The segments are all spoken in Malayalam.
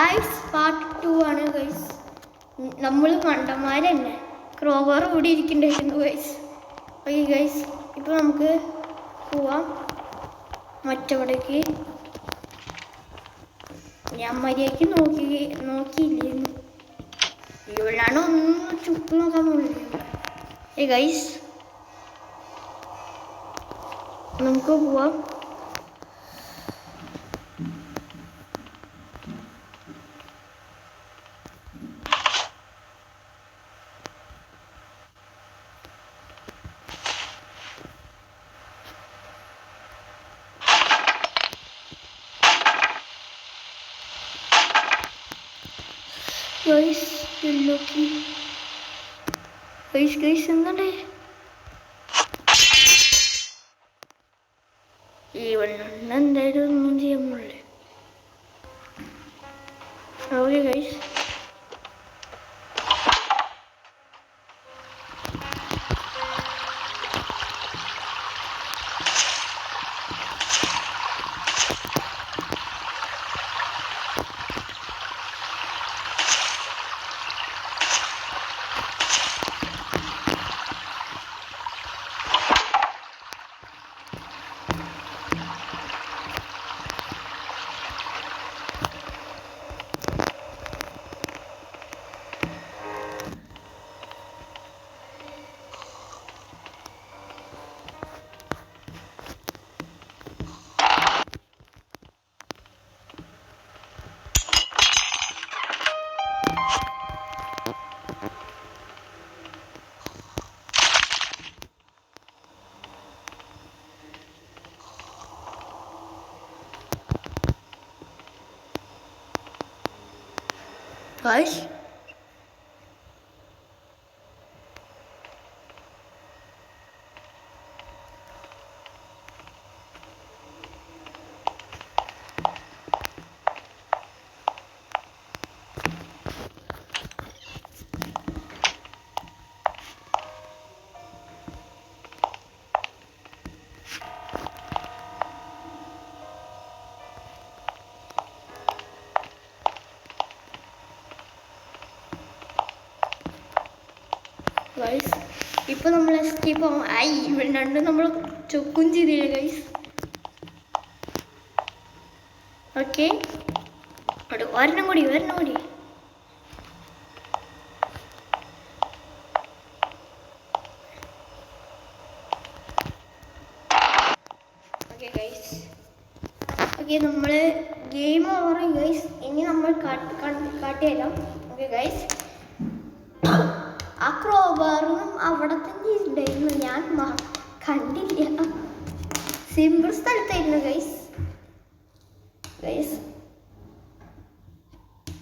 ഗൈസ് പാർട്ട് 2 ആണ് ഗൈസ്. നമ്മൾ മണ്ടന്മാരന്നെ. ക്രോവർ ഇവിടെ ഇരിക്കണ്ടായിരുന്നു ഗൈസ്. ഓക്കെ ഗൈസ്, ഇപ്പൊ നമുക്ക് പോവാം മറ്റവിടേക്ക്. ഞാൻ മര്യാദക്ക് നോക്കിയില്ലേന്ന്. ഇവിടാണ് ഒന്നും ചുക്ക് നോക്കാൻ പോകുന്നത്. ഗൈസ് നമുക്ക് പോവാം. ഗൈസ് എന്തുണ്ട് ഈ വെള്ളം എന്തായാലും ഒന്നും ചെയ്യാൻ പാടില്ല. ഓക്കെ ഗൈസ്, guys, ഇപ്പൊ നമ്മൾ എസ്കേപ്പ് ആയി. രണ്ട് നമ്മൾ ചൊക്കും ചെയ്തില്ല ഗൈസ്. ഓക്കെ, ഒരെണ്ണം കൂടി. ഓക്കെ ഗൈസ്, ഓക്കെ നമ്മള് ഗെയിം ഓവർ ഗൈസ്. ഇനി നമ്മൾ കാട്ടിത്തരാം. ഓക്കെ ഗൈസ്, ആ ക്രോബാറും അവിടെ തന്നെ ഉണ്ടായിരുന്നു. ഞാൻ കണ്ടില്ല. സിമ്പിൾ സ്ഥലത്തായിരുന്നു ഗൈസ്.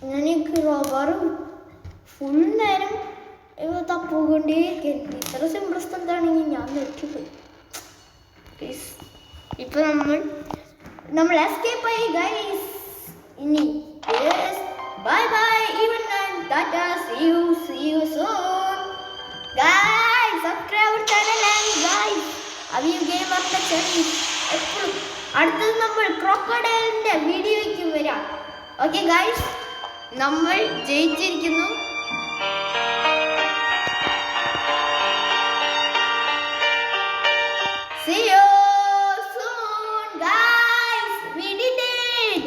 ഞാൻ ഈ ക്രോബാറും ഫുൾ നേരം തപ്പുകൊണ്ടേയിരിക്കുന്നു. ഇത്ര സിമ്പിൾ സ്ഥലത്താണെങ്കിൽ ഞാൻ നെറ്റിപ്പോയി ഗൈസ്. ഇപ്പൊ നമ്മൾ എസ്കേപ്പ് ആയി ഗൈസ്. ഇനി bye bye, even Tata, see you soon guys. subscribe our channel and guys Aviv Gamer channel എപ്പോഴും അടുത്തത് നമ്മൾ ക്രോക്കഡൈലിന്റെ വീഡിയോയ്ക്ക് വരാം. ഓക്കെ ഗൈസ്, നമ്മൾ ജയിച്ചിരിക്കുന്നു. See you soon guys. We did it.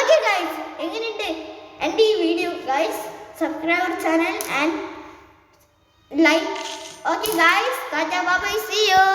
Okay guys, എങ്ങനെയുണ്ട് എൻ്റെ ഈ video guys? subscribe our channel and like. Okay guys, tata, bye bye, see you.